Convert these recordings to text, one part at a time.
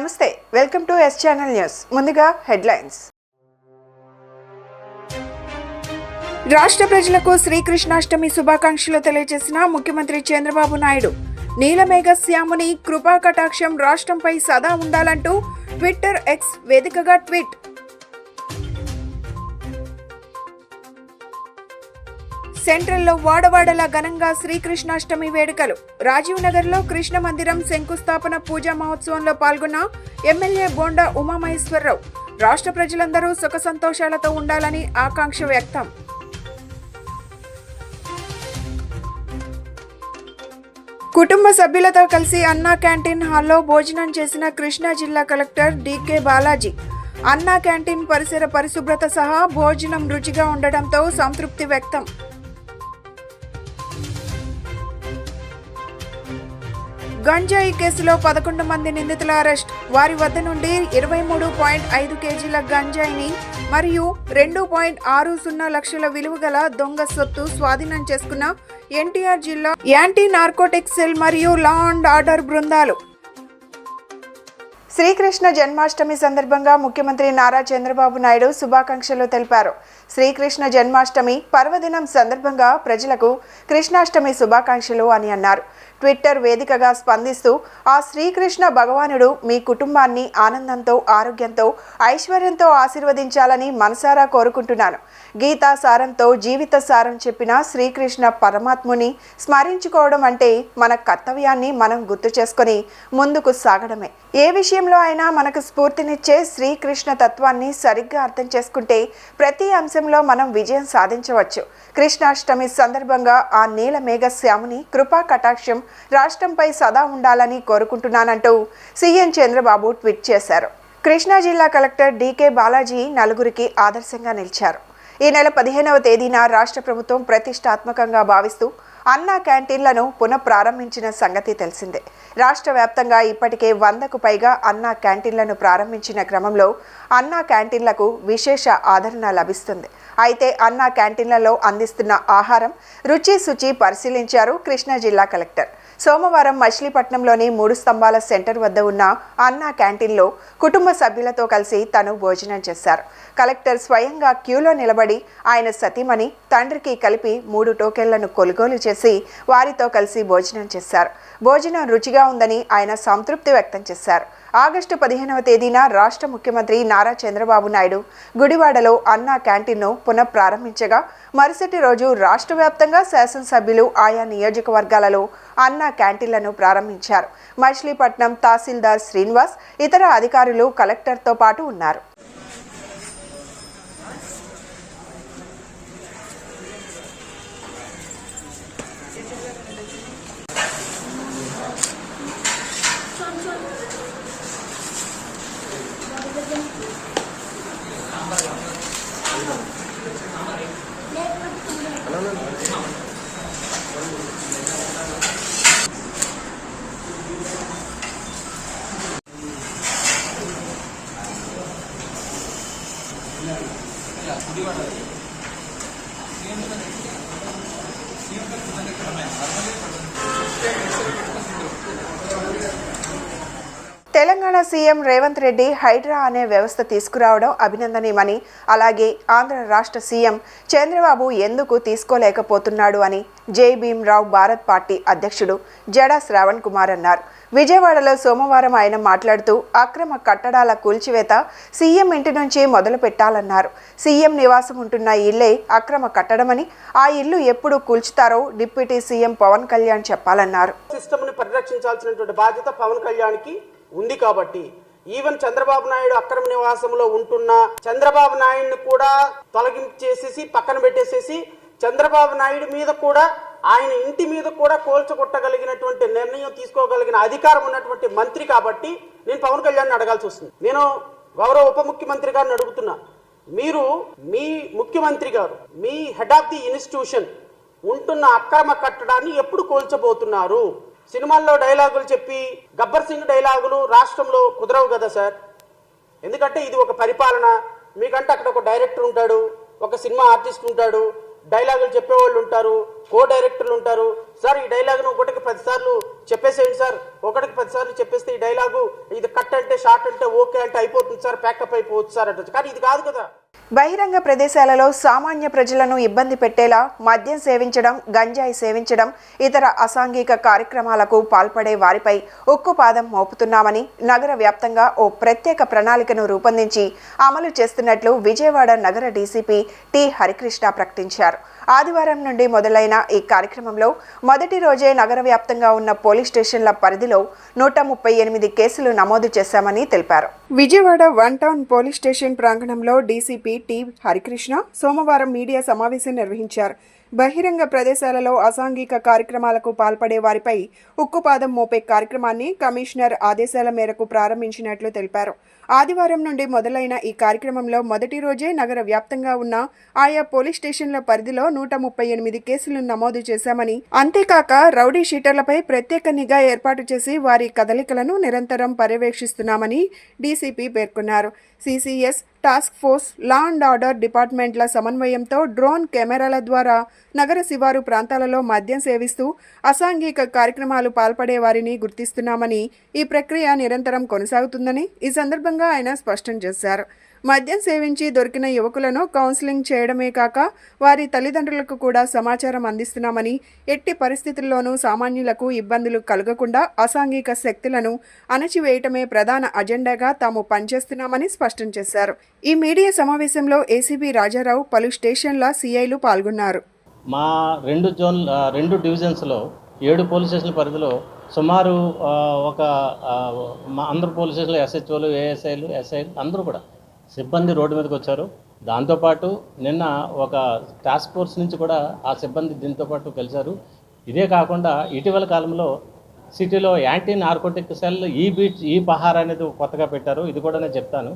నమస్తే, welcome to S channel news. ముందుగా headlines. రాష్ట్ర ప్రజలకు శ్రీకృష్ణాష్టమి శుభాకాంక్షలు తెలియజేసిన ముఖ్యమంత్రి చంద్రబాబు నాయుడు. నీలమేఘ శ్యాముని కృపా కటాక్షం రాష్ట్రంపై సదా ఉండాలంటూ ట్విట్టర్ ఎక్స్ వేదికగా ట్వీట్. సెంట్రల్లో వాడవాడల ఘనంగా శ్రీకృష్ణాష్టమి వేడుకలు. రాజీవ్ నగర్లో కృష్ణ మందిరం శంకుస్థాపన పూజా మహోత్సవంలో పాల్గొన్న ఎమ్మెల్యే బోండా ఉమామహేశ్వరరావు. రాష్ట్ర ప్రజలందరూ సుఖ సంతోషాలతో ఉండాలని ఆకాంక్ష వ్యక్తం. కుటుంబ సభ్యులతో కలిసి అన్నా క్యాంటీన్ హాల్లో భోజనం చేసిన కృష్ణా జిల్లా కలెక్టర్ డీకే బాలాజీ. అన్నా క్యాంటీన్ పరిసర పరిశుభ్రత సహా భోజనం రుచిగా ఉండడంతో సంతృప్తి వ్యక్తం. గంజాయి కేసులో 11 మంది నిందితుల అరెస్ట్. వారి వద్ద నుండి 23.5 కేజీల గంజాయిని మరియు 2.60 లక్షల విలువ గల దొంగ సొత్తు స్వాధీనం చేసుకున్న ఎన్టీఆర్ జిల్లా యాంటీ నార్కోటిక్స్ సెల్ మరియు లా అండ్ ఆర్డర్ బృందాలు. శ్రీకృష్ణ జన్మాష్టమి సందర్భంగా ముఖ్యమంత్రి నారా చంద్రబాబు నాయుడు శుభాకాంక్షలు తెలిపారు. శ్రీకృష్ణ జన్మాష్టమి పర్వదినం సందర్భంగా ప్రజలకు కృష్ణాష్టమి శుభాకాంక్షలు అని అన్నారు. ట్విట్టర్ వేదికగా స్పందిస్తూ, ఆ శ్రీకృష్ణ భగవానుడు మీ కుటుంబాన్ని ఆనందంతో, ఆరోగ్యంతో, ఐశ్వర్యంతో ఆశీర్వదించాలని మనసారా కోరుకుంటున్నాను. గీతా సారంతో జీవిత సారం చెప్పిన శ్రీకృష్ణ పరమాత్ముని స్మరించుకోవడం అంటే మన కర్తవ్యాన్ని మనం గుర్తు చేసుకొని ముందుకు సాగడమే. ఏ విషయంలో అయినా మనకు స్ఫూర్తినిచ్చే శ్రీకృష్ణ తత్వాన్ని సరిగ్గా అర్థం చేసుకుంటే ప్రతి అంశంలో మనం విజయం సాధించవచ్చు. కృష్ణాష్టమి సందర్భంగా ఆ నీల మేఘ శ్యాముని కృపా కటాక్షం రాష్ట్రంపై సదా ఉండాలని కోరుకుంటున్నానంటూ సీఎం చంద్రబాబు ట్వీట్ చేశారు. కృష్ణా జిల్లా కలెక్టర్ డీకే బాలాజీ నలుగురికి ఆదర్శంగా నిలిచారు. ఈ నెల 15వ తేదీన రాష్ట్ర ప్రభుత్వం ప్రతిష్టాత్మకంగా భావిస్తూ అన్నా క్యాంటీన్లను పునఃప్రారంభించిన సంగతి తెలిసిందే. రాష్ట్ర వ్యాప్తంగా ఇప్పటికే 100కు పైగా అన్నా క్యాంటీన్లను ప్రారంభించిన క్రమంలో అన్నా క్యాంటీన్లకు విశేష ఆదరణ లభిస్తుంది. అయితే అన్నా క్యాంటీన్లలో అందిస్తున్న ఆహారం రుచి శుచి పరిశీలించారు కృష్ణా జిల్లా కలెక్టర్. సోమవారం మచిలీపట్నంలోని 3 స్తంభాల సెంటర్ వద్ద ఉన్న అన్నా క్యాంటీన్లో కుటుంబ సభ్యులతో కలిసి తను భోజనం చేశారు. కలెక్టర్ స్వయంగా క్యూలో నిలబడి ఆయన సతీమణి, తండ్రికి కలిపి 3 టోకెన్లను కొనుగోలు చేసి వారితో కలిసి భోజనం చేశారు. భోజనం రుచిగా ఉందని ఆయన సంతృప్తి వ్యక్తం చేశారు. ఆగస్టు 15వ తేదీన రాష్ట్ర ముఖ్యమంత్రి నారా చంద్రబాబు నాయుడు గుడివాడలో అన్నా క్యాంటీన్ను పునఃప్రారంభించగా మరుసటి రోజు రాష్ట్ర వ్యాప్తంగా శాసనసభ్యులు ఆయా నియోజకవర్గాలలో అన్నా క్యాంటీన్లను ప్రారంభించారు. మచిలీపట్నం తహసీల్దార్ శ్రీనివాస్, ఇతర అధికారులు కలెక్టర్తో పాటు ఉన్నారు. తెలంగాణ సీఎం రేవంత్ రెడ్డి హైడ్రా అనే వ్యవస్థ తీసుకురావడం అభినందనీయమని, అలాగే ఆంధ్ర రాష్ట్ర సీఎం చంద్రబాబు ఎందుకు తీసుకోలేకపోతున్నాడు అని జై భీమ్రావ్ భారత్ పార్టీ అధ్యక్షుడు జడా శ్రావణ్ కుమార్ అన్నారు. విజయవాడలో సోమవారం ఆయన మాట్లాడుతూ, అక్రమ కట్టడాల కూల్చివేత సీఎం ఇంటి నుంచి మొదలు పెట్టాలన్నారు. సీఎం నివాసం ఉంటున్న ఇల్లే అక్రమ కట్టడమని, ఆ ఇల్లు ఎప్పుడు కూల్చుతారో డిప్యూటీ సీఎం పవన్ కళ్యాణ్ చెప్పాలన్నారు. సిస్టమ్ని పరిరక్షించాల్సినటువంటి బాధ్యత పవన్ కళ్యాణ్కి ఉంది. కాబట్టి ఈవెన్ చంద్రబాబు నాయుడు అక్రమ నివాసంలో ఉంటున్న చంద్రబాబు నాయుడిని కూడా తొలగించేసేసి పక్కన పెట్టేసేసి చంద్రబాబు నాయుడు మీద కూడా, ఆయన ఇంటి మీద కూడా కోల్చగొట్టగలిగినటువంటి నిర్ణయం తీసుకోగలిగిన అధికారం ఉన్నటువంటి మంత్రి కాబట్టి నేను పవన్ కళ్యాణ్ అడగాల్సి వస్తుంది. నేను గౌరవ ఉప ముఖ్యమంత్రి గారిని అడుగుతున్నా, మీరు మీ ముఖ్యమంత్రి గారు మీ హెడ్ ఆఫ్ ది ఇన్స్టిట్యూషన్ ఉంటున్న అక్రమ కట్టడాన్ని ఎప్పుడు కోల్చబోతున్నారు? సినిమాల్లో డైలాగులు చెప్పి గబ్బర్ సింగ్ డైలాగులు రాష్ట్రంలో కుదరవు కదా సార్. ఎందుకంటే ఇది ఒక పరిపాలన. మీకంటే అక్కడ ఒక డైరెక్టర్ ఉంటాడు, ఒక సినిమా ఆర్టిస్ట్ ఉంటాడు, డైలాగులు చెప్పేవాళ్ళు ఉంటారు, కో డైరెక్టర్లు ఉంటారు. సార్ ఈ డైలాగ్ను ఒకటికి 10 సార్లు చెప్పేసేయండి సార్, ఒకటికి 10 సార్లు చెప్పేస్తే ఈ డైలాగు ఇది కట్ అంటే షార్ట్ అంటే ఓకే అంటే అయిపోతుంది సార్, ప్యాకప్ అయిపోవచ్చు సార్ అంటే. కానీ ఇది కాదు కదా. బహిరంగ ప్రదేశాలలో సామాన్య ప్రజలను ఇబ్బంది పెట్టేలా మద్యం సేవించడం, గంజాయి సేవించడం, ఇతర అసాంఘిక కార్యక్రమాలకు పాల్పడే వారిపై ఉక్కుపాదం మోపుతున్నామని నగర వ్యాప్తంగా ఓ ప్రత్యేక ప్రణాళికను రూపొందించి అమలు చేస్తున్నట్లు విజయవాడ నగర డీసీపీ టి హరికృష్ణ ప్రకటించారు. ఆదివారం నుండి మొదలైన ఈ కార్యక్రమంలో మొదటి రోజే నగర వ్యాప్తంగా ఉన్న పోలీస్ స్టేషన్ల పరిధిలో 138 కేసులు నమోదు చేశామని తెలిపారు. విజయవాడ 1 టౌన్ పోలీస్ స్టేషన్ ప్రాంగణంలో డీసీపీ టి హరికృష్ణ సోమవారం మీడియా సమావేశం నిర్వహించారు. బహిరంగ ప్రదేశాలలో అసాంఘిక కార్యక్రమాలకు పాల్పడే వారిపై ఉక్కుపాదం మోపే కార్యక్రమాన్ని కమిషనర్ ఆదేశాల మేరకు ప్రారంభించినట్లు తెలిపారు. ఆదివారం నుండి మొదలైన ఈ కార్యక్రమంలో మొదటి రోజే నగర వ్యాప్తంగా ఉన్న ఆయా పోలీస్ స్టేషన్ల పరిధిలో 138 కేసులు నమోదు చేశామని, అంతేకాక రౌడీ షీటర్లపై ప్రత్యేక నిఘా ఏర్పాటు చేసి వారి కదలికలను నిరంతరం పర్యవేక్షిస్తున్నామని డీసీపీ పేర్కొన్నారు. CCS, task force, law and order డిపార్ట్మెంట్ల సమన్వయంతో డ్రోన్ కెమెరాల ద్వారా నగర శివారు ప్రాంతాలలో మద్యం సేవిస్తూ అసాంఘిక కార్యక్రమాలు పాల్పడే వారిని గుర్తిస్తున్నామని, ఈ ప్రక్రియ నిరంతరం కొనసాగుతుందని ఈ సందర్భంగా ఆయన స్పష్టం చేశారు. మద్యం సేవించి దొరికిన యువకులను కౌన్సిలింగ్ చేయడమే కాక వారి తల్లిదండ్రులకు కూడా సమాచారం అందిస్తున్నామని, ఎట్టి పరిస్థితుల్లోనూ సామాన్యులకు ఇబ్బందులు కలగకుండా అసాంఘిక శక్తులను అణచివేయటమే ప్రధాన అజెండాగా తాము పనిచేస్తున్నామని స్పష్టం చేశారు. ఈ మీడియా సమావేశంలో ఏసీబీ రాజారావు, పలు స్టేషన్ల సీఐలు పాల్గొన్నారు. మా రెండు డివిజన్స్లో 7 పోలీస్ స్టేషన్ల పరిధిలో సుమారు మా అందరు పోలీస్ స్టేషన్లో ఎస్హెచ్ఓలు, ఏఎస్ఐలు, ఎస్ఐలు అందరూ కూడా సిబ్బంది రోడ్డు మీదకి వచ్చారు. దాంతోపాటు నిన్న ఒక టాస్క్ ఫోర్స్ నుంచి కూడా ఆ సిబ్బంది దీంతోపాటు కలిశారు. ఇదే కాకుండా ఇటీవల కాలంలో సిటీలో యాంటీ నార్కోటిక్ సెల్ ఈ పహార్ అనేది కొత్తగా పెట్టారు. ఇది కూడా నేను చెప్తాను.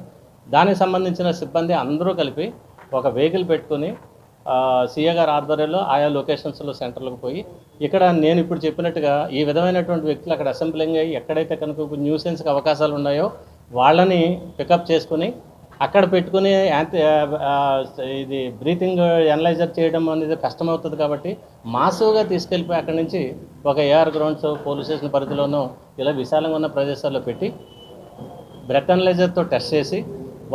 దానికి సంబంధించిన సిబ్బంది అందరూ కలిపి ఒక వెహికల్ పెట్టుకుని సీఏ గారి ఆధ్వర్యంలో ఆయా లొకేషన్స్లో సెంటర్లకు పోయి ఇక్కడ నేను ఇప్పుడు చెప్పినట్టుగా ఈ విధమైనటువంటి వ్యక్తులు అక్కడ అసెంబ్లింగ్ అయ్యి ఎక్కడైతే కనుక న్యూసెన్స్కి అవకాశాలు ఉన్నాయో వాళ్ళని పికప్ చేసుకుని అక్కడ పెట్టుకుని ఇది బ్రీతింగ్ ఎనలైజర్ చేయడం అనేది కష్టమవుతుంది. కాబట్టి మాసివ్గా తీసుకెళ్ళిపోయి అక్కడి నుంచి ఒక ఏఆర్ గ్రౌండ్స్ పోలీస్ స్టేషన్ పరిధిలోనూ ఇలా విశాలంగా ఉన్న ప్రదేశాల్లో పెట్టి బ్రెత్ ఎనలైజర్తో టెస్ట్ చేసి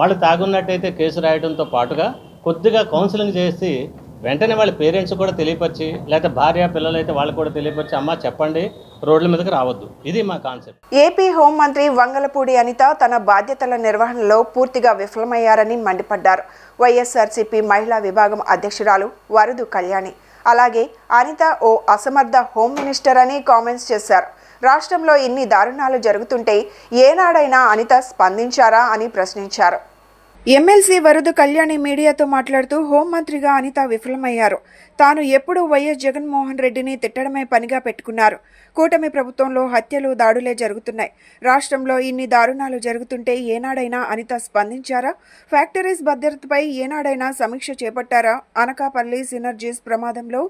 వాళ్ళు తాగున్నట్టయితే కేసు రాయడంతో పాటుగా కొద్దిగా కౌన్సిలింగ్ చేసి వెంటనే వాళ్ళ పేరెంట్స్ కూడా తెలియపరిచి, లేకపోతే భార్య పిల్లలు అయితే వాళ్ళు కూడా తెలియపరిచి, అమ్మ చెప్పండి, రోడ్ల మీదకి రావద్దు. ఇది మా కాన్సెప్ట్. ఏపీ హోంమంత్రి వంగలపూడి అనిత తన బాధ్యతల నిర్వహణలో పూర్తిగా విఫలమయ్యారని మండిపడ్డారు. వైఎస్ఆర్సీపీ మహిళా విభాగం అధ్యక్షురాలు వరదు కళ్యాణి అలాగే అనిత ఓ అసమర్థ హోం మినిస్టర్ అని కామెంట్స్ చేశారు. రాష్ట్రంలో ఇన్ని దారుణాలు జరుగుతుంటే ఏనాడైనా అనిత స్పందించారా అని ప్రశ్నించారు. ఎమ్మెల్సీ వరదు కళ్యాణి మీడియాతో మాట్లాడుతూ హోంమంత్రిగా అనిత విఫలమయ్యారు. తాను ఎప్పుడూ వైఎస్ జగన్మోహన్ రెడ్డిని తిట్టడమే పనిగా పెట్టుకున్నారు. కూటమి ప్రభుత్వంలో హత్యలు, దాడులే జరుగుతున్నాయి. రాష్ట్రంలో ఇన్ని దారుణాలు జరుగుతుంటే ఏనాడైనా అనిత స్పందించారా? ఫ్యాక్టరీస్ భద్రతపై ఏనాడైనా సమీక్ష చేపట్టారా? అనకాపల్లి సినర్జీస్ ప్రమాదంలో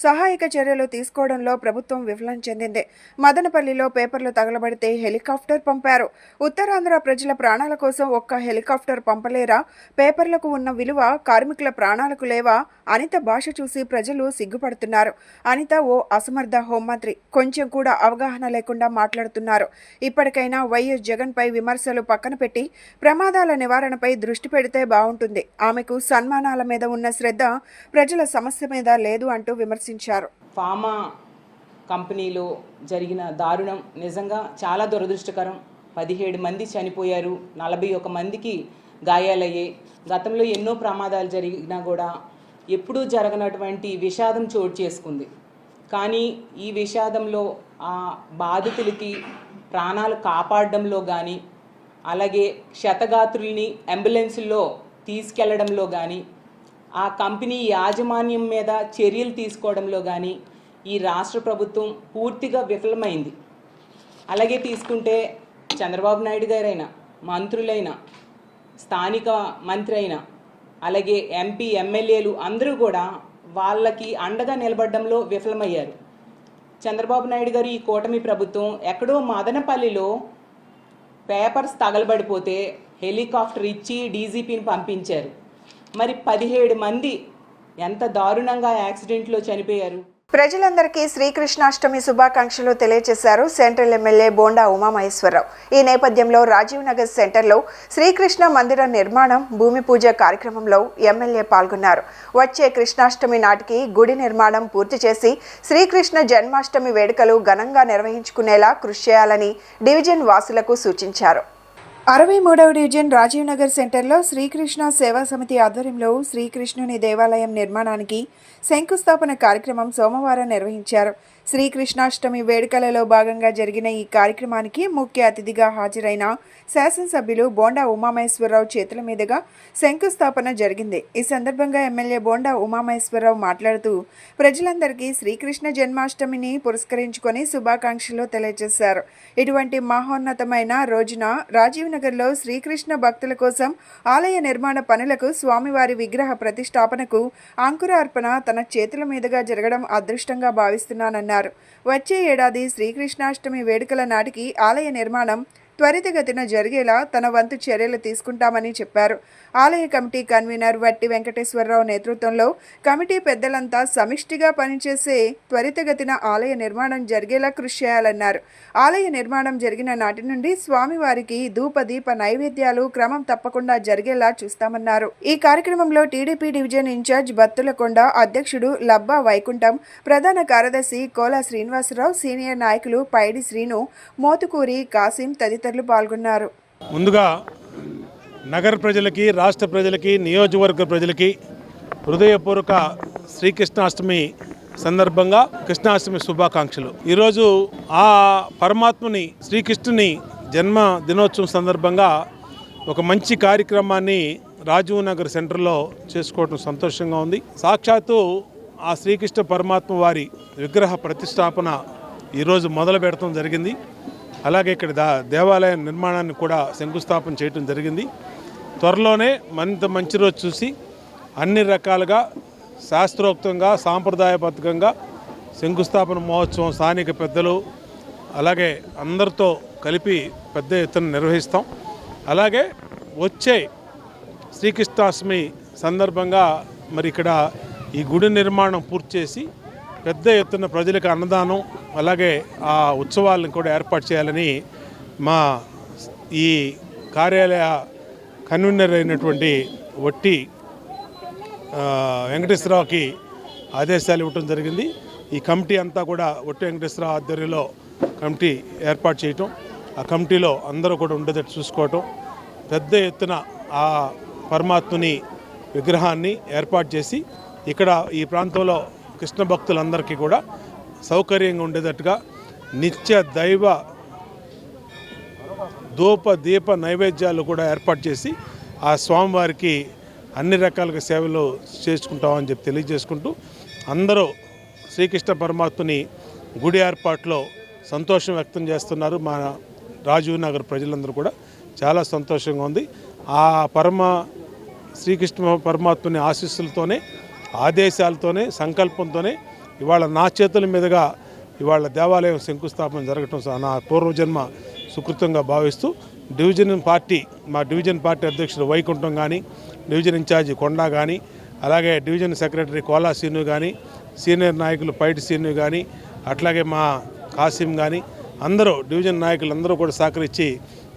సహాయక చర్యలు తీసుకోవడంలో ప్రభుత్వం విఫలం చెందింది. మదనపల్లిలో పేపర్లు తగలబడితే హెలికాప్టర్ పంపారు. ఉత్తరాంధ్ర ప్రజల ప్రాణాల కోసం ఒక్క హెలికాప్టర్ పంపలేరా? పేపర్లకు ఉన్న విలువ కార్మికుల ప్రాణాలకు లేవా? అనిత భాష చూసి ప్రజలు సిగ్గుపడుతున్నారు. అనిత ఓ అసమర్థ హోంమంత్రి, కొంచెం కూడా అవగాహన లేకుండా మాట్లాడుతున్నారు. ఇప్పటికైనా వైఎస్ జగన్ పై విమర్శలు పక్కన పెట్టి ప్రమాదాల నివారణపై దృష్టి పెడితే బాగుంటుంది. ఆమెకు సన్మానాల మీద ఉన్న శ్రద్ధ ప్రజల సమస్య మీద లేదు అంటూ విమర్శించారు. ఫార్మా కంపెనీలో జరిగిన దారుణం నిజంగా చాలా దురదృష్టకరం. 17 మంది చనిపోయారు, 41 మందికి గాయాలయ్యాయి. గతంలో ఎన్నో ప్రమాదాలు జరిగినా కూడా ఎప్పుడూ జరగనటువంటి విషాదం చోటు చేసుకుంది. కానీ ఈ విషాదంలో ఆ బాధితులకి ప్రాణాలు కాపాడడంలో కానీ, అలాగే క్షతగాత్రుల్ని అంబులెన్సుల్లో తీసుకెళ్లడంలో కానీ, ఆ కంపెనీ యాజమాన్యం మీద చర్యలు తీసుకోవడంలో కానీ ఈ రాష్ట్ర ప్రభుత్వం పూర్తిగా విఫలమైంది. అలాగే తీసుకుంటే చంద్రబాబు నాయుడు గారైనా, మంత్రులైనా, స్థానిక మంత్రి అయినా, అలాగే ఎంపీ ఎమ్మెల్యేలు అందరూ కూడా వాళ్ళకి అండగా నిలబడడంలో విఫలమయ్యారు. చంద్రబాబు నాయుడు గారు ఈ కూటమి ప్రభుత్వం ఎక్కడో మదనపల్లిలో పేపర్స్ తగలబడిపోతే హెలికాప్టర్ ఇచ్చి డీజీపీని పంపించారు. మరి 17 మంది ఎంత దారుణంగా యాక్సిడెంట్లో చనిపోయారు. ప్రజలందరికీ శ్రీకృష్ణాష్టమి శుభాకాంక్షలు తెలియజేశారు సెంట్రల్ ఎమ్మెల్యే బోండా ఉమామహేశ్వరరావు. ఈ నేపథ్యంలో రాజీవ్ నగర్ సెంటర్లో శ్రీకృష్ణ మందిర నిర్మాణం భూమి పూజ కార్యక్రమంలో ఎమ్మెల్యే పాల్గొన్నారు. వచ్చే కృష్ణాష్టమి నాటికి గుడి నిర్మాణం పూర్తి చేసి శ్రీకృష్ణ జన్మాష్టమి వేడుకలు ఘనంగా నిర్వహించుకునేలా కృషి చేయాలని డివిజన్ వాసులకు సూచించారు. 63వ డివిజన్ రాజీవ్ నగర్ సెంటర్లో శ్రీకృష్ణ సేవా సమితి ఆధ్వర్యంలో శ్రీకృష్ణుని దేవాలయం నిర్మాణానికి శంకుస్థాపన కార్యక్రమం సోమవారం నిర్వహించారు. శ్రీకృష్ణాష్టమి వేడుకలలో భాగంగా జరిగిన ఈ కార్యక్రమానికి ముఖ్య అతిథిగా హాజరైన శాసనసభ్యులు బోండా ఉమామహేశ్వరరావు చేతుల మీదుగా శంకుస్థాపన జరిగింది. ఈ సందర్భంగా ఎమ్మెల్యే బోండా ఉమామహేశ్వరరావు మాట్లాడుతూ ప్రజలందరికీ శ్రీకృష్ణ జన్మాష్టమిని పురస్కరించుకొని శుభాకాంక్షలు తెలియజేశారు. ఇటువంటి మహోన్నతమైన రోజున రాజీవ్ నగర్లో శ్రీకృష్ణ భక్తుల కోసం ఆలయ నిర్మాణ పనులకు స్వామివారి విగ్రహ ప్రతిష్టాపనకు అంకురార్పణ తన చేతుల మీదుగా జరగడం అదృష్టంగా భావిస్తున్నానన్నారు. వచ్చే ఏడాది శ్రీకృష్ణాష్టమి వేడుకల నాటికి ఆలయ నిర్మాణం త్వరితగతిన జరిగేలా తన వంతు చర్యలు తీసుకుంటామని చెప్పారు. ఆలయ కమిటీ కన్వీనర్ వట్టి వెంకటేశ్వరరావు నేతృత్వంలో కమిటీ పెద్దలంతా సమిష్టిగా పనిచేసే త్వరితగతిన ఆలయ నిర్మాణం జరిగేలా కృషి చేయాలన్నారు. ఆలయ నిర్మాణం జరిగిన నాటి నుండి స్వామివారికి ధూపదీప నైవేద్యాలు క్రమం తప్పకుండా జరిగేలా చూస్తామన్నారు. ఈ కార్యక్రమంలో టీడీపీ డివిజన్ ఇన్ఛార్జ్ బత్తులకొండ, అధ్యక్షుడు లబ్బా వైకుంఠం, ప్రధాన కార్యదర్శి కోలా శ్రీనివాసరావు, సీనియర్ నాయకులు పైడి శ్రీను, మోతుకూరి కాసిం తదితరులు పాల్గొన్నారు. ముందుగా నగర ప్రజలకి, రాష్ట్ర ప్రజలకి, నియోజకవర్గ ప్రజలకి హృదయపూర్వక శ్రీకృష్ణాష్టమి సందర్భంగా కృష్ణాష్టమి శుభాకాంక్షలు. ఈరోజు ఆ పరమాత్మని శ్రీకృష్ణుని జన్మ దినోత్సవం సందర్భంగా ఒక మంచి కార్యక్రమాన్ని రాజీవ్ నగర్ సెంటర్లో చేసుకోవడం సంతోషంగా ఉంది. సాక్షాత్తు ఆ శ్రీకృష్ణ పరమాత్మ వారి విగ్రహ ప్రతిష్టాపన ఈరోజు మొదలు పెడతాం జరిగింది. అలాగే ఇక్కడ దేవాలయ నిర్మాణాన్ని కూడా శంకుస్థాపన చేయడం జరిగింది. త్వరలోనే మంచి రోజు చూసి అన్ని రకాలుగా శాస్త్రోక్తంగా సాంప్రదాయబద్ధంగా శంకుస్థాపన మహోత్సవం స్థానిక పెద్దలు అలాగే అందరితో కలిపి పెద్ద ఎత్తున నిర్వహిస్తాం. అలాగే వచ్చే శ్రీకృష్ణాష్టమి సందర్భంగా మరి ఇక్కడ ఈ గుడి నిర్మాణం పూర్తి చేసి పెద్ద ఎత్తున ప్రజలకు అన్నదానం అలాగే ఆ ఉత్సవాలను కూడా ఏర్పాటు చేయాలని మా ఈ కార్యాలయ కన్వీనర్ అయినటువంటి వట్టి వెంకటేశ్వరరావుకి ఆదేశాలు ఇవ్వటం జరిగింది. ఈ కమిటీ అంతా కూడా వట్టి వెంకటేశ్వరరావు ఆధ్వర్యంలో కమిటీ ఏర్పాటు చేయటం, ఆ కమిటీలో అందరూ కూడా ఉండేటట్టు చూసుకోవటం, పెద్ద ఎత్తున ఆ పరమాత్మని విగ్రహాన్ని ఏర్పాటు చేసి ఇక్కడ ఈ ప్రాంతంలో కృష్ణ భక్తులందరికీ కూడా సౌకర్యంగా ఉండేటట్టుగా నిత్య దైవ ధూప దీప నైవేద్యాలు కూడా ఏర్పాటు చేసి ఆ స్వామివారికి అన్ని రకాలుగా సేవలు చేసుకుంటామని చెప్పి తెలియజేసుకుంటూ అందరూ శ్రీకృష్ణ పరమాత్మని గుడి ఏర్పాట్లో సంతోషం వ్యక్తం చేస్తున్నారు. మా రాజీవ్ నగర్ ప్రజలందరూ కూడా చాలా సంతోషంగా ఉంది. ఆ శ్రీకృష్ణ పరమాత్మని ఆశీస్సులతోనే, ఆదేశాలతోనే, సంకల్పంతోనే ఇవాళ నా చేతుల మీదుగా ఇవాళ దేవాలయం శంకుస్థాపన జరగటం నా పూర్వజన్మ సుకృతంగా భావిస్తూ మా డివిజన్ పార్టీ అధ్యక్షుడు వైకుంఠం కానీ, డివిజన్ ఇన్ఛార్జి కొండా కానీ, అలాగే డివిజన్ సెక్రటరీ కోలా శ్రీను కానీ, సీనియర్ నాయకులు పైటి శ్రీను కానీ, అట్లాగే మా కాసిం కానీ అందరూ డివిజన్ నాయకులందరూ కూడా సహకరించి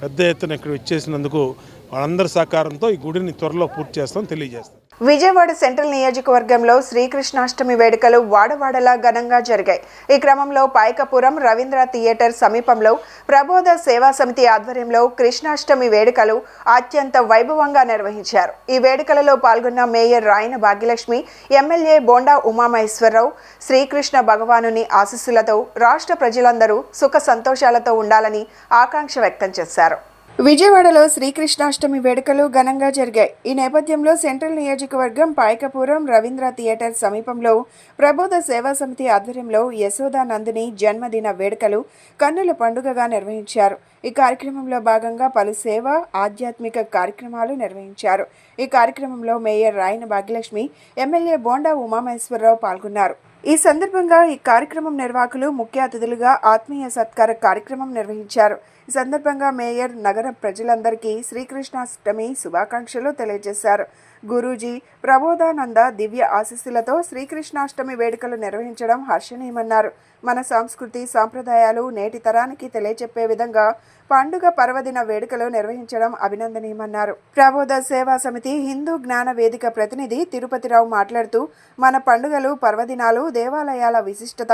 పెద్ద ఎత్తున ఇక్కడ ఇచ్చేసినందుకు వాళ్ళందరి సహకారంతో ఈ గుడిని త్వరలో పూర్తి చేస్తాం తెలియజేస్తాం. విజయవాడ సెంట్రల్ నియోజకవర్గంలో శ్రీకృష్ణాష్టమి వేడుకలు వాడవాడలా ఘనంగా జరిగాయి. ఈ క్రమంలో పాయకపురం రవీంద్ర థియేటర్ సమీపంలో ప్రబోధ సేవా సమితి ఆధ్వర్యంలో కృష్ణాష్టమి వేడుకలు అత్యంత వైభవంగా నిర్వహించారు. ఈ వేడుకలలో పాల్గొన్న మేయర్ రాయన భాగ్యలక్ష్మి, ఎమ్మెల్యే బోండా ఉమామహేశ్వరరావు శ్రీకృష్ణ భగవానుని ఆశీస్సులతో రాష్ట్ర ప్రజలందరూ సుఖ సంతోషాలతో ఉండాలని ఆకాంక్ష వ్యక్తం చేశారు. విజయవాడలో శ్రీకృష్ణాష్టమి వేడుకలు ఘనంగా జరిగాయి. ఈ నేపథ్యంలో సెంట్రల్ నియోజకవర్గం పాయకపురం రవీంద్ర థియేటర్ సమీపంలో ప్రబోధ సేవా సమితి ఆధ్వర్యంలో యశోదానందుని జన్మదిన వేడుకలు కన్నుల పండుగగా నిర్వహించారు. ఈ కార్యక్రమంలో భాగంగా పలు సేవా ఆధ్యాత్మిక కార్యక్రమాలు నిర్వహించారు. ఈ కార్యక్రమంలో మేయర్ రాయన భాగ్యలక్ష్మి, ఎమ్మెల్యే బోండా ఉమామహేశ్వరరావు పాల్గొన్నారు. ఈ సందర్భంగా ఈ కార్యక్రమం నిర్వాహకులు ముఖ్య అతిథులుగా ఆత్మీయ సత్కార కార్యక్రమం నిర్వహించారు. ఈ సందర్భంగా మేయర్ నగర ప్రజలందరికీ శ్రీకృష్ణాష్టమి శుభాకాంక్షలు తెలియజేశారు. గురూజీ ప్రబోధానంద దివ్య ఆశీస్సులతో శ్రీకృష్ణాష్టమి వేడుకలు నిర్వహించడం హర్షణీయమన్నారు. మన సంస్కృతి సాంప్రదాయాలు నేటి తరానికి తెలియచెప్పే విధంగా పండుగ పర్వదిన వేడుకలు నిర్వహించడం అభినందనీయమన్నారు. ప్రబోధ సేవా సమితి హిందూ జ్ఞాన వేదిక ప్రతినిధి తిరుపతిరావు మాట్లాడుతూ మన పండుగలు పర్వదినాలు దేవాలయాల విశిష్టత,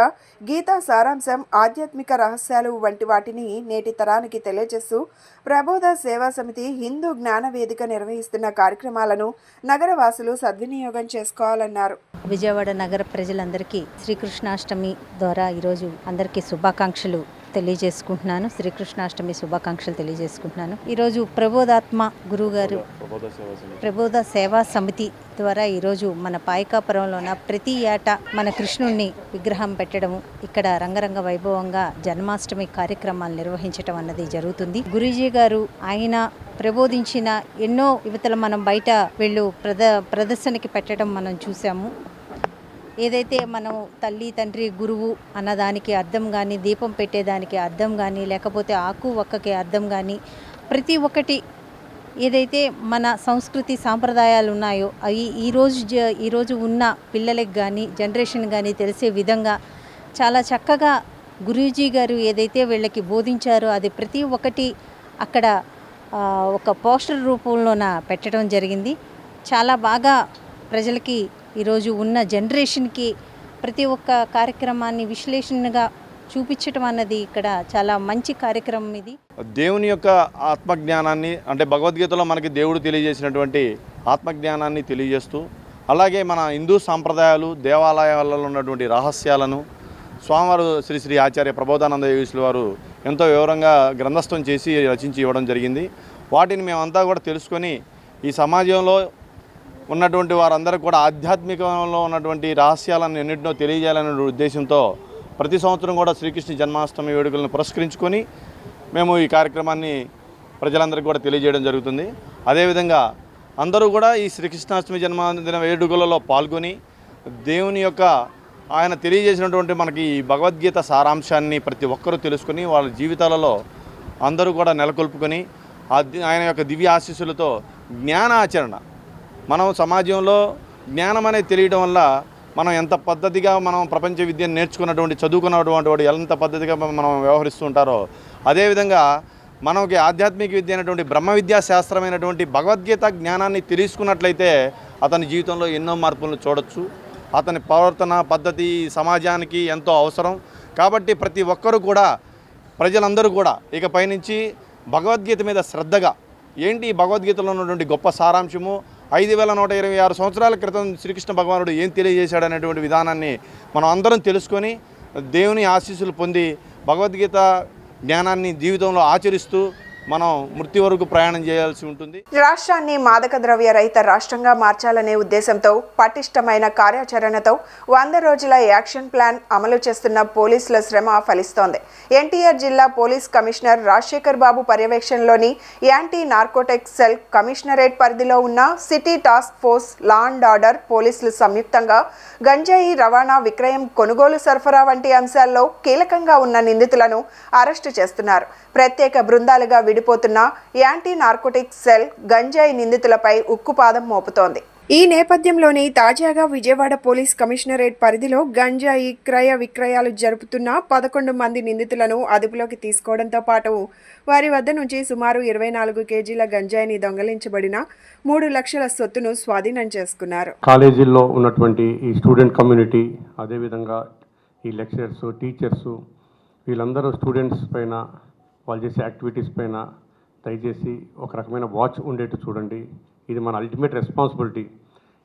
గీతా సారాంశం, ఆధ్యాత్మిక రహస్యాలు వంటి వాటిని నేటి తరానికి తెలియజేస్తూ ప్రబోధ సేవా సమితి హిందూ జ్ఞాన వేదిక నిర్వహిస్తున్న కార్యక్రమాలను నగరవాసులు సద్వినియోగం చేసుకోవాలన్నారు. విజయవాడ నగర ప్రజలందరికీ శ్రీకృష్ణాష్టమి ద్వారా ఈరోజు అందరికీ శుభాకాంక్షలు తెలియజేసుకుంటున్నాను. శ్రీకృష్ణాష్టమి శుభాకాంక్షలు తెలియజేసుకుంటున్నాను. ఈరోజు ప్రబోధాత్మ గురువు గారు ప్రబోధ సేవా సమితి ద్వారా ఈరోజు మన పాయకాపురంలోన ప్రతి ఏటా మన కృష్ణుణ్ణి విగ్రహం పెట్టడము, ఇక్కడ రంగరంగ వైభవంగా జన్మాష్టమి కార్యక్రమాలు నిర్వహించడం అన్నది జరుగుతుంది. గురూజీ గారు ఆయన ప్రబోధించిన ఎన్నో యువతలు మనం బయట వీళ్ళు ప్రదర్శనకి పెట్టడం మనం చూసాము. ఏదైతే మనం తల్లి తండ్రి గురువు అన్నదానికి అర్థం కానీ, దీపం పెట్టేదానికి అర్థం కానీ, లేకపోతే ఆకు ఒక్కకి అర్థం కానీ, ప్రతి ఒక్కటి ఏదైతే మన సంస్కృతి సాంప్రదాయాలు ఉన్నాయో అవి ఈరోజు ఉన్న పిల్లలకి కానీ జనరేషన్ కానీ తెలిసే విధంగా చాలా చక్కగా గురూజీ గారు ఏదైతే వీళ్ళకి బోధించారో అది ప్రతి ఒక్కటి అక్కడ ఒక పోస్టర్ రూపంలోన పెట్టడం జరిగింది. చాలా బాగా ప్రజలకి ఈరోజు ఉన్న జనరేషన్కి ప్రతి ఒక్క కార్యక్రమాన్ని విశ్లేషణగా చూపించడం అన్నది ఇక్కడ చాలా మంచి కార్యక్రమం. ఇది దేవుని యొక్క ఆత్మజ్ఞానాన్ని, అంటే భగవద్గీతలో మనకి దేవుడు తెలియజేసినటువంటి ఆత్మజ్ఞానాన్ని తెలియజేస్తూ, అలాగే మన హిందూ సాంప్రదాయాలు, దేవాలయాలలో ఉన్నటువంటి రహస్యాలను స్వామివారు శ్రీ శ్రీ ఆచార్య ప్రబోధానంద యోగీశ్వరుల వారు ఎంతో వివరంగా గ్రంథస్థం చేసి రచించి ఇవ్వడం జరిగింది. వాటిని మేమంతా కూడా తెలుసుకొని ఈ సమాజంలో ఉన్నటువంటి వారందరూ కూడా ఆధ్యాత్మికంలో ఉన్నటువంటి రహస్యాలను ఎన్నింటినో తెలియజేయాలనే ఉద్దేశంతో ప్రతి సంవత్సరం కూడా శ్రీకృష్ణ జన్మాష్టమి వేడుకలను పురస్కరించుకొని మేము ఈ కార్యక్రమాన్ని ప్రజలందరికీ కూడా తెలియజేయడం జరుగుతుంది. అదేవిధంగా అందరూ కూడా ఈ శ్రీకృష్ణాష్టమి జన్మదిన వేడుకలలో పాల్గొని దేవుని యొక్క ఆయన తెలియజేసినటువంటి మనకి భగవద్గీత సారాంశాన్ని ప్రతి ఒక్కరూ తెలుసుకొని వాళ్ళ జీవితాలలో అందరూ కూడా నెలకొల్పుకొని ఆయన యొక్క దివ్య ఆశీస్సులతో జ్ఞానాచరణ, మనం సమాజంలో జ్ఞానం అనేది తెలియడం వల్ల మనం ఎంత పద్ధతిగా మనం ప్రపంచ విద్యను నేర్చుకున్నటువంటి చదువుకున్నటువంటి వాడు ఎంత పద్ధతిగా మనం వ్యవహరిస్తూ ఉంటారో, అదేవిధంగా మనకి ఆధ్యాత్మిక విద్య అయినటువంటి బ్రహ్మ విద్యా శాస్త్రమైనటువంటి భగవద్గీత జ్ఞానాన్ని తెలుసుకున్నట్లయితే అతని జీవితంలో ఎన్నో మార్పులను చూడొచ్చు. అతని ప్రవర్తన పద్ధతి సమాజానికి ఎంతో అవసరం. కాబట్టి ప్రతి ఒక్కరూ కూడా, ప్రజలందరూ కూడా ఇకపై నుంచి భగవద్గీత మీద శ్రద్ధగా, ఏంటి భగవద్గీతలో ఉన్నటువంటి గొప్ప సారాంశము, 5126 సంవత్సరాల క్రితం శ్రీకృష్ణ భగవానుడు ఏం తెలియజేశాడనేటువంటి విధానాన్ని మనం అందరం తెలుసుకొని దేవుని ఆశీస్సులు పొంది భగవద్గీత జ్ఞానాన్ని జీవితంలో ఆచరిస్తూ మనం మృత్యు వరకు ప్రయాణం చేయాల్సి ఉంటుంది. రాష్ట్రాన్ని మాదక ద్రవ్య రహిత రాష్ట్రంగా మార్చాలనే ఉద్దేశంతో పటిష్టమైన కార్యాచరణతో 100 రోజుల యాక్షన్ ప్లాన్ అమలు చేస్తున్న పోలీసుల శ్రమ ఫలిస్తోంది. ఎన్టీఆర్ జిల్లా పోలీస్ కమిషనర్ రాజశేఖర్ బాబు పర్యవేక్షణలోని యాంటీ నార్కోటిక్స్ సెల్ కమిషనరేట్ పరిధిలో ఉన్న city task force, law and order పోలీసులు సంయుక్తంగా గంజాయి రవాణా, విక్రయం, కొనుగోలు, సరఫరా వంటి అంశాల్లో కీలకంగా ఉన్న నిందితులను అరెస్టు చేస్తున్నారు. ప్రత్యేక బృందాలుగా విడిపోతున్న యాంటీ నార్కోటిక్స్ సెల్ గంజాయి నిందితులపై ఉక్కుపాదం మోపుతోంది. ఈ నేపథ్యంలోనే తాజాగా విజయవాడ పోలీస్ కమిషనరేట్ పరిధిలో గంజాయి క్రయ విక్రయాలు జరుపుతున్న 11 మంది నిందితులను అదుపులోకి తీసుకోవడంతో పాటు వారి వద్ద నుంచి సుమారు 24 కేజీల గంజాయిని దొంగలించబడిన 3 లక్షల సొత్తును స్వాధీనం చేసుకున్నారు. కాలేజీల్లో ఉన్నటువంటి ఈ స్టూడెంట్ కమ్యూనిటీ, అదేవిధంగా ఈ లెక్చరర్స్, టీచర్స్, వీళ్ళందరూ స్టూడెంట్స్ పైన, వాళ్ళు చేసే యాక్టివిటీస్ పైన దయచేసి ఒక రకమైన వాచ్ ఉండేట్టు చూడండి. ఇది మన అల్టిమేట్ రెస్పాన్సిబిలిటీ.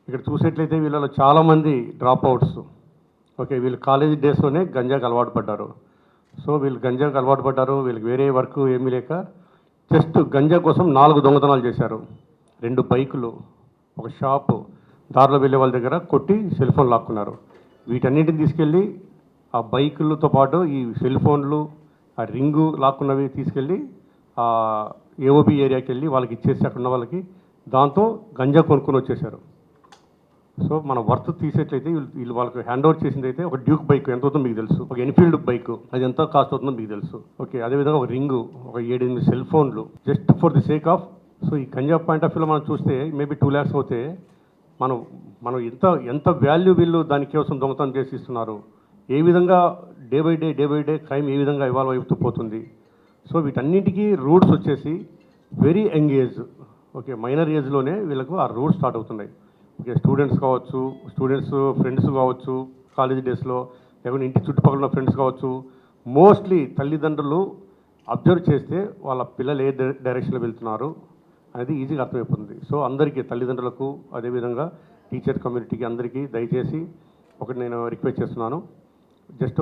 ఇక్కడ చూసేట్లయితే వీళ్ళలో చాలామంది డ్రాప్ అవుట్స్. ఓకే, వీళ్ళు కాలేజీ డేస్లోనే గంజాకి అలవాటు పడ్డారు. సో వీళ్ళు గంజాకి అలవాటు పడ్డారు, వీళ్ళకి వేరే వర్క్ ఏమీ లేక జస్ట్ గంజా కోసం 4 దొంగతనాలు చేశారు. 2 బైకులు, ఒక షాపు, దారిలో వెళ్ళే వాళ్ళ దగ్గర కొట్టి సెల్ ఫోన్ లాక్కున్నారు. వీటన్నిటిని తీసుకెళ్ళి ఆ బైకులతో పాటు ఈ సెల్ ఫోన్లు, ఆ రింగు లాక్కున్నవి తీసుకెళ్ళి ఏఓబి ఏరియాకి వెళ్ళి వాళ్ళకి ఇచ్చేసి అక్కడ ఉన్న వాళ్ళకి దాంతో గంజా కొనుక్కొని వచ్చేసారు. సో మన వర్త్ తీసేట్లయితే వీళ్ళు వాళ్ళకి హ్యాండ్ ఓవర్ చేసింది అయితే ఒక డ్యూక్ బైక్ ఎంత అవుతుందో మీకు తెలుసు, ఒక ఎన్ఫీల్డ్ బైక్ అది ఎంత కాస్ట్ అవుతుందో మీకు తెలుసు. ఓకే, అదేవిధంగా ఒక రింగు, ఒక 7-8 సెల్ ఫోన్లు, just for the sake of. So ఈ గంజా పాయింట్ ఆఫ్ వ్యూలో మనం చూస్తే మేబీ 2 lakhs అవుతే మనం ఎంత వాల్యూ వీళ్ళు దానికోసం దొంగతనం చేసి ఇస్తున్నారు, ఏ విధంగా డే బై డే క్రైమ్ ఏ విధంగా ఇవాల్వ్ అవుతూ పోతుంది. సో వీటన్నింటికీ రూట్స్ వచ్చేసి very young age, okay minor ఏజ్లోనే వీళ్ళకు ఆ రూట్స్ స్టార్ట్ అవుతున్నాయి. ఓకే, స్టూడెంట్స్ కావచ్చు, ఫ్రెండ్స్ కావచ్చు, కాలేజ్ డేస్లో లేకుంటే ఇంటి చుట్టుపక్కల ఉన్న ఫ్రెండ్స్ కావచ్చు, మోస్ట్లీ తల్లిదండ్రులు అబ్జర్వ్ చేస్తే వాళ్ళ పిల్లలు ఏ డైరెక్షన్లో వెళ్తున్నారు అనేది ఈజీగా అర్థమైపోతుంది. సో అందరికీ, తల్లిదండ్రులకు, అదేవిధంగా టీచర్ కమ్యూనిటీకి అందరికీ దయచేసి ఒకటి నేను రిక్వెస్ట్ చేస్తున్నాను, జస్ట్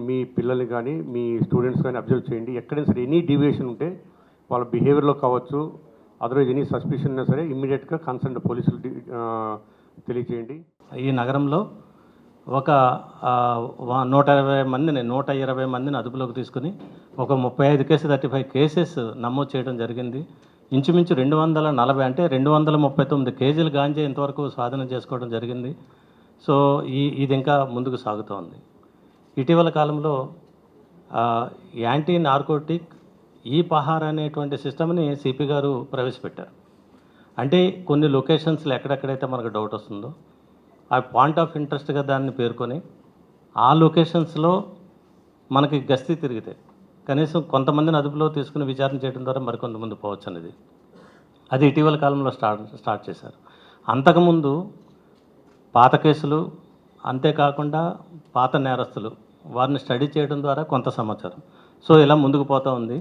మీ పిల్లల్ని కానీ మీ స్టూడెంట్స్ కానీ అబ్జర్వ్ చేయండి. ఎక్కడైనా సరే ఎనీ డీవియేషన్ ఉంటే వాళ్ళ బిహేవియర్లో కావచ్చు, అదర్వైజ్ ఎనీ సస్పిషన్ ఉన్నా సరే ఇమ్మీడియట్గా కన్సర్న్ పోలీసులు తెలియజేయండి. ఈ నగరంలో ఒక 120 మందిని అదుపులోకి తీసుకుని ఒక 35 కేసెస్ నమోదు చేయడం జరిగింది. ఇంచుమించు 240 అంటే 239 కేజీలు గాంజా ఇంతవరకు స్వాధీనం చేసుకోవడం జరిగింది. సో ఇది ఇంకా ముందుకు సాగుతోంది. ఇటీవల కాలంలో యాంటీ నార్కోటిక్ ఈ పహార్ అనేటువంటి సిస్టమ్ని సిపి గారు ప్రవేశపెట్టారు. అంటే కొన్ని లొకేషన్స్లో ఎక్కడెక్కడైతే మనకు డౌట్ వస్తుందో ఆ పాయింట్ ఆఫ్ ఇంట్రెస్ట్గా దాన్ని పేర్కొని ఆ లొకేషన్స్లో మనకి గస్తీ తిరిగితే కనీసం కొంతమందిని అదుపులో తీసుకుని విచారణ చేయడం ద్వారా మరికొంతమంది పోవచ్చు అనేది అది ఇటీవల కాలంలో స్టార్ట్ చేశారు. అంతకుముందు పాత కేసులు, అంతేకాకుండా పాత నేరస్తులు వారిని స్టడీ చేయడం ద్వారా కొంత సమాచారం. సో ఇలా ముందుకు పోతూ ఉంది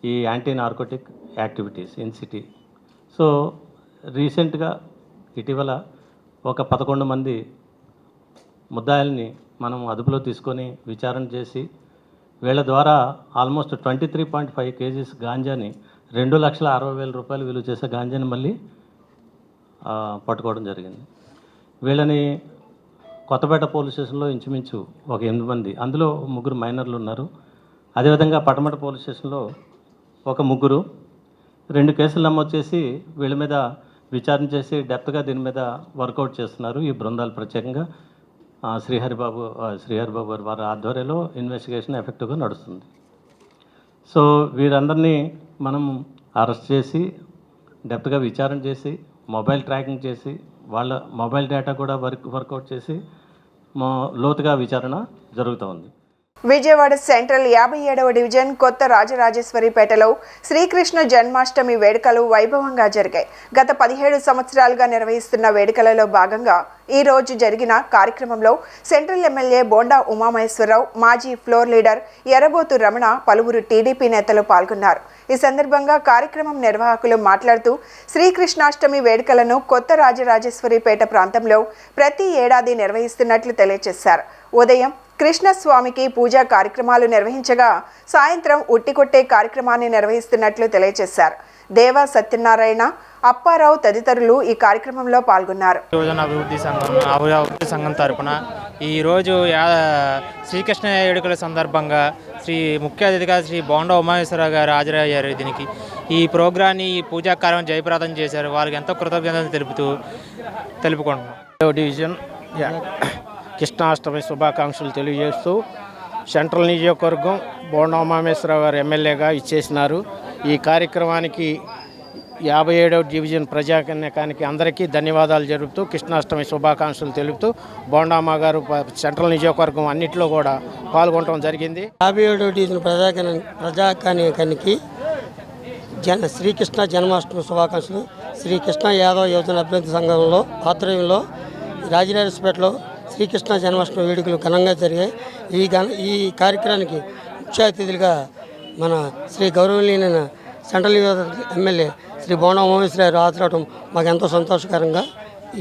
ఈ anti narcotic activities in city. So రీసెంట్గా ఇటీవల ఒక 11 మంది ముద్దాయిల్ని మనం అదుపులో తీసుకొని విచారణ చేసి వీళ్ళ ద్వారా ఆల్మోస్ట్ 23.5 కేజీస్ గాంజాని 2,60,000 రూపాయలు విలువ చేసే గాంజాని మళ్ళీ పట్టుకోవడం జరిగింది. వీళ్ళని కొత్తపేట పోలీస్ స్టేషన్లో ఇంచుమించు ఒక 8 మంది, అందులో 3 మైనర్లు ఉన్నారు. అదేవిధంగా పటమట పోలీస్ స్టేషన్లో ఒక 3, 2 కేసులు నమోదు చేసి వీళ్ళ మీద విచారణ చేసి డెప్త్గా దీని మీద వర్కౌట్ చేస్తున్నారు ఈ బృందాలు. ప్రత్యేకంగా శ్రీహరిబాబు గారు వారి ఆధ్వర్యంలో ఇన్వెస్టిగేషన్ ఎఫెక్టివ్గా నడుస్తుంది. సో వీరందరినీ మనం అరెస్ట్ చేసి డెప్త్గా విచారణ చేసి మొబైల్ ట్రాకింగ్ చేసి వాళ్ళ మొబైల్ డేటా కూడా వర్కౌట్ చేసి లోతుగా విచారణ జరుగుతూ ఉంది. విజయవాడ సెంట్రల్ 57వ డివిజన్ కొత్త రాజరాజేశ్వరిపేటలో శ్రీకృష్ణ జన్మాష్టమి వేడుకలు వైభవంగా జరిగాయి. గత 17 సంవత్సరాలుగా నిర్వహిస్తున్న వేడుకలలో భాగంగా ఈ రోజు జరిగిన కార్యక్రమంలో సెంట్రల్ ఎమ్మెల్యే బోండా ఉమామహేశ్వరరావు, మాజీ ఫ్లోర్ లీడర్ ఎర్రబోతు రమణ, పలువురు టీడీపీ నేతలు పాల్గొన్నారు. ఈ సందర్భంగా కార్యక్రమం నిర్వాహకులు మాట్లాడుతూ శ్రీకృష్ణాష్టమి వేడుకలను కొత్త రాజరాజేశ్వరిపేట ప్రాంతంలో ప్రతి ఏడాది నిర్వహిస్తున్నట్లు తెలియజేశారు. ఉదయం కృష్ణస్వామికి పూజా కార్యక్రమాలు నిర్వహించగా సాయంత్రం ఉట్టికొట్టే కార్యక్రమాన్ని నిర్వహిస్తున్నట్లు తెలియజేశారు. దేవా సత్యనారాయణ, అప్పారావు తదితరులు ఈ కార్యక్రమంలో పాల్గొన్నారు. అభివృద్ధి సంఘం తరపున ఈరోజు శ్రీకృష్ణ వేడుకల సందర్భంగా ముఖ్య అతిథిగా శ్రీ బోండా ఉమామహేశ్వరరావు గారు హాజరయ్యారు. దీనికి ఈ ప్రోగ్రాన్ని, ఈ పూజా కార్యం జయప్రదం చేశారు. వారికి ఎంతో కృతజ్ఞతలు తెలుపుకుంటున్నాం. డివిజన్ కృష్ణాష్టమి శుభాకాంక్షలు తెలియజేస్తూ సెంట్రల్ నియోజకవర్గం బోండా ఉమామహేశ్వరరావు గారు ఎమ్మెల్యేగా ఇచ్చేసినారు. ఈ కార్యక్రమానికి 57వ డివిజన్ ప్రజాకన్యకానికి అందరికీ ధన్యవాదాలు జరుపుతూ కృష్ణాష్టమి శుభాకాంక్షలు తెలుపుతూ బోండామ్మ గారు సెంట్రల్ నియోజకవర్గం అన్నింటిలో కూడా పాల్గొనడం జరిగింది. 57వ డివిజన్ ప్రజాకన్యకానికి శ్రీకృష్ణ జన్మాష్టమి శుభాకాంక్షలు. శ్రీకృష్ణ యాదవ్ యువజన అభివృద్ధి సంఘంలో ఆధ్వర్యంలో రాజరాజేశ్వరిపేటలో శ్రీకృష్ణ జన్మాష్టమి వేడుకలు ఘనంగా జరిగాయి. ఈ కార్యక్రమానికి ముఖ్య అతిథులుగా మన శ్రీ గౌరవనీయులైన సెంట్రల్ ఎమ్మెల్యే శ్రీ బోండా ఉమామహేశ్వరరావు హాజరవడం మాకు ఎంతో సంతోషకరంగా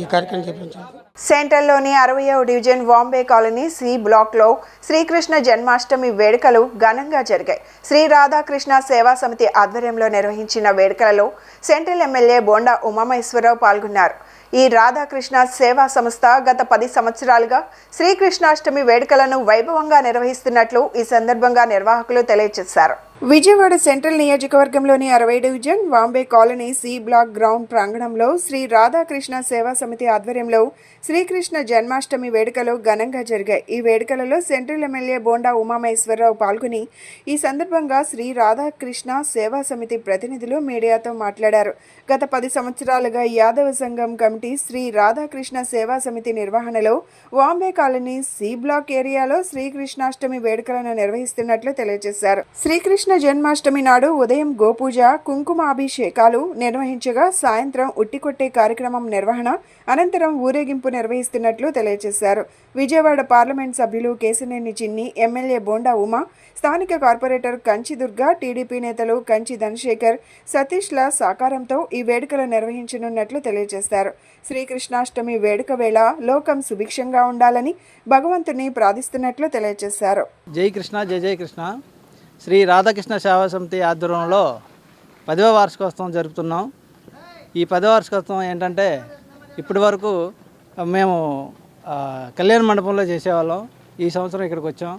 ఈ కార్యక్రమం చేపించారు. సెంట్రల్లోని 60వ డివిజన్ వాంబే కాలనీ సి బ్లాక్లో శ్రీకృష్ణ జన్మాష్టమి వేడుకలు ఘనంగా జరిగాయి. శ్రీ రాధాకృష్ణ సేవా సమితి ఆధ్వర్యంలో నిర్వహించిన వేడుకలలో సెంట్రల్ ఎమ్మెల్యే బోండా ఉమామహేశ్వరరావు పాల్గొన్నారు. ఈ రాధాకృష్ణ సేవా సంస్థ గత 10 సంవత్సరాలుగా శ్రీకృష్ణాష్టమి వేడుకలను వైభవంగా నిర్వహిస్తున్నట్లు ఈ సందర్భంగా నిర్వాహకులు తెలియజేశారు. విజయవాడ సెంట్రల్ నియోజకవర్గంలోని 60 division Vambay colony C block ground ప్రాంగణంలో శ్రీ రాధాకృష్ణ సేవా సమితి ఆధ్వర్యంలో శ్రీకృష్ణ జన్మాష్టమి వేడుకలు ఘనంగా జరిగాయి. ఈ వేడుకలలో సెంట్రల్ ఎమ్మెల్యే బోండా ఉమామహేశ్వరరావు పాల్గొని ఈ సందర్భంగా శ్రీ రాధాకృష్ణ సేవా సమితి ప్రతినిధులు మీడియాతో మాట్లాడారు. గత 10 సంవత్సరాలుగా యాదవ సంఘం కమిటీ శ్రీ రాధాకృష్ణ సేవా సమితి నిర్వహణలో వాంబే కాలనీ సి బ్లాక్ ఏరియాలో శ్రీకృష్ణాష్టమి వేడుకలను నిర్వహిస్తున్నట్లు తెలియజేశారు. శ్రీకృష్ణ జన్మాష్టమి నాడు ఉదయం గోపూజ, కుంకుమాభిషేకాలు నిర్వహించగా సాయంత్రం ఉట్టికొట్టే కార్యక్రమం నిర్వహణ అనంతరం ఊరేగింపు నిర్వహిస్తున్నట్లు తెలియజేశారు. విజయవాడ పార్లమెంట్ సభ్యులు కేశినేని చిన్ని, ఎమ్మెల్యే బోండా ఉమా, స్థానిక కార్పొరేటర్ కంచి దుర్గా, టీడీపీ నేతలు కంచి ధనశేఖర్, సతీష్ల సహకారంతో ఈ వేడుకలు నిర్వహించనున్నట్లు తెలియజేశారు. శ్రీకృష్ణాష్టమి వేడుక వేళ లోకం సుభిక్షంగా ఉండాలని భగవంతుని ప్రార్థిస్తున్నట్లు తెలియజేశారు. జై కృష్ణ, జై జై కృష్ణ. శ్రీ రాధాకృష్ణ సేవా సమితి ఆధ్వర్యంలో 10వ వార్షికోత్సవం జరుపుతున్నాం. ఈ 10వ వార్షికోత్సవం ఏంటంటే ఇప్పటి వరకు మేము కళ్యాణ మండపంలో చేసేవాళ్ళం. ఈ సంవత్సరం ఇక్కడికి వచ్చాం.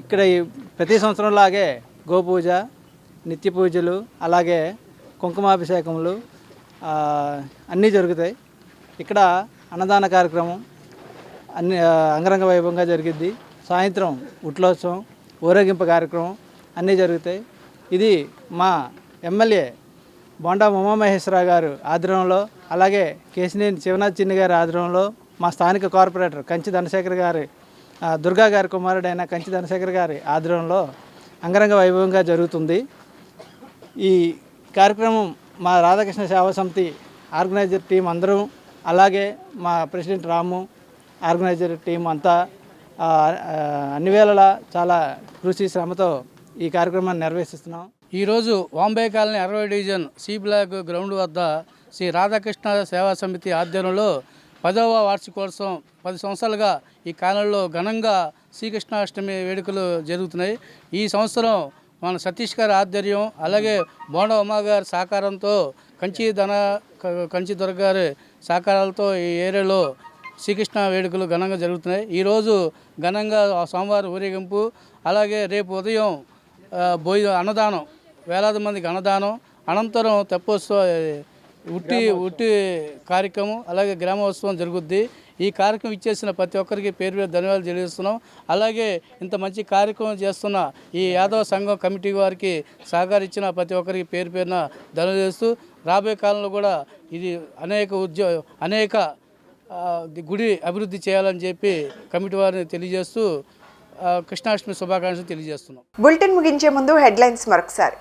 ఇక్కడ ప్రతి సంవత్సరంలాగే గోపూజ, నిత్య పూజలు, అలాగే కుంకుమాభిషేకములు అన్నీ జరుగుతాయి. ఇక్కడ అన్నదాన కార్యక్రమం అన్ని అంగరంగ వైభవంగా జరిగిద్ది. సాయంత్రం ఉట్లోత్సవం, ఊరేగింపు కార్యక్రమం అన్నీ జరుగుతాయి. ఇది మా ఎమ్మెల్యే బోండా ఉమామహేశ్వరరావు గారు ఆధ్వర్యంలో, అలాగే కేశినేని శివనాథ్ చిన్ని గారి ఆధ్వర్యంలో, మా స్థానిక కార్పొరేటర్ కంచి ధనశేఖర్ గారి దుర్గా గారి కుమారుడైన కంచి ధనశేఖర్ గారి ఆధ్వర్యంలో అంగరంగ వైభవంగా జరుగుతుంది. ఈ కార్యక్రమం మా రాధాకృష్ణ సేవా సమితి ఆర్గనైజర్ టీం అందరం, అలాగే మా ప్రెసిడెంట్ రాము, ఆర్గనైజర్ టీం అంతా అన్ని వేళలా చాలా కృషి శ్రమతో ఈ కార్యక్రమాన్ని నిర్వహిస్తున్నాం. ఈరోజు Vambay colony 60 division C block ground వద్ద శ్రీ రాధాకృష్ణ సేవా సమితి ఆధ్వర్యంలో 10వ వార్షికోత్సవం 10 సంవత్సరాలుగా ఈ కాలంలో ఘనంగా శ్రీకృష్ణాష్టమి వేడుకలు జరుగుతున్నాయి. ఈ సంవత్సరం మన సతీష్ గారి ఆధ్వర్యం, అలాగే బోండా ఉమా గారి సహకారంతో, కంచి దుర్గ గారి సహకారాలతో ఈ ఏరియాలో శ్రీకృష్ణ వేడుకలు ఘనంగా జరుగుతున్నాయి. ఈరోజు ఘనంగా సోమవారం ఊరేగింపు, అలాగే రేపు ఉదయం అన్నదానం, వేలాది మందికి అన్నదానం, అనంతరం తెప్పోత్సవ ఉట్టి కార్యక్రమం, అలాగే గ్రామోత్సవం జరుగుద్ది. ఈ కార్యక్రమం ఇచ్చేసిన ప్రతి ఒక్కరికి పేరు పేరు ధన్యవాదాలు తెలియజేస్తున్నాం. అలాగే ఇంత మంచి కార్యక్రమం చేస్తున్న ఈ యాదవ సంఘం కమిటీ వారికి సహకరించిన ప్రతి ఒక్కరికి పేరు పేరున ధన్యవాదాలు చేస్తూ, రాబోయే కాలంలో కూడా ఇది అనేక గుడి అభివృద్ధి చేయాలని చెప్పి కమిటీ వారిని తెలియజేస్తూ కృష్ణాష్టమి శుభాకాంక్షలు తెలియజేస్తున్నాం. బులెటిన్ ముగించే ముందు హెడ్లైన్స్ మరొకసారి.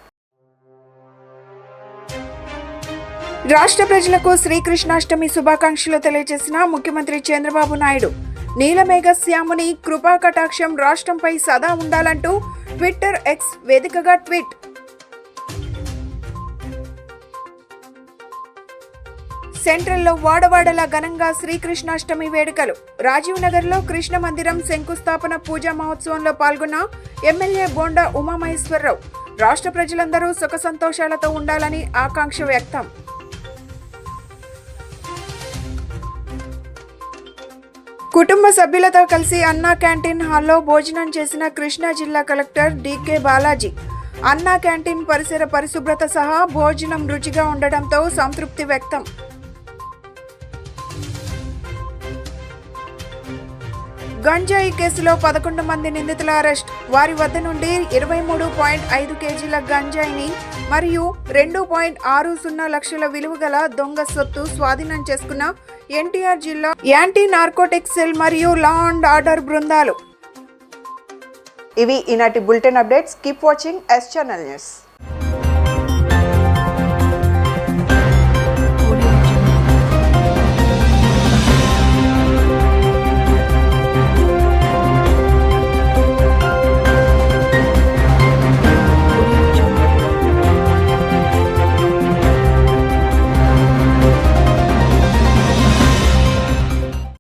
రాష్ట్ర ప్రజలకు శ్రీకృష్ణాష్టమి శుభాకాంక్షలు తెలియజేసిన ముఖ్యమంత్రి చంద్రబాబు నాయుడు. నీలమేఘ శ్యాముని కృపా కటాక్షం రాష్ట్రంపై సదా ఉండాలంటూ ట్విట్టర్ ఎక్స్ వేదికగా ట్వీట్. సెంట్రల్లో వాడవాడలా ఘనంగా శ్రీకృష్ణాష్టమి వేడుకలు. రాజీవ్ నగర్లో కృష్ణ మందిరం శంకుస్థాపన పూజా మహోత్సవంలో పాల్గొన్న ఎమ్మెల్యే బోండా ఉమామహేశ్వరరావు. రాష్ట్ర ప్రజలందరూ సుఖ సంతోషాలతో ఉండాలని ఆకాంక్ష వ్యక్తం. కుటుంబ సభ్యులతో కలిసి అన్నా క్యాంటీన్ హాల్లో భోజనం చేసిన కృష్ణా జిల్లా కలెక్టర్ డికే బాలాజీ. అన్నా క్యాంటీన్ పరిసర పరిశుభ్రత సహా భోజనం రుచిగా ఉండడంతో సంతృప్తి వ్యక్తం. గంజాయి కేసులో 11 మంది నిందితుల అరెస్ట్. వారి వద్ద నుండి 23.5 కేజీల గంజాయిని మరియు 2.60 లక్షల విలువ గల దొంగ సొత్తు స్వాధీనం చేసుకున్న ఎన్టీఆర్ జిల్లా యాంటీ నార్కోటిక్స్ సెల్ మరియు లా అండ్ ఆర్డర్ బృందాలు. ఇవి ఈనాటి bulletin updates. Keep watching S channel news.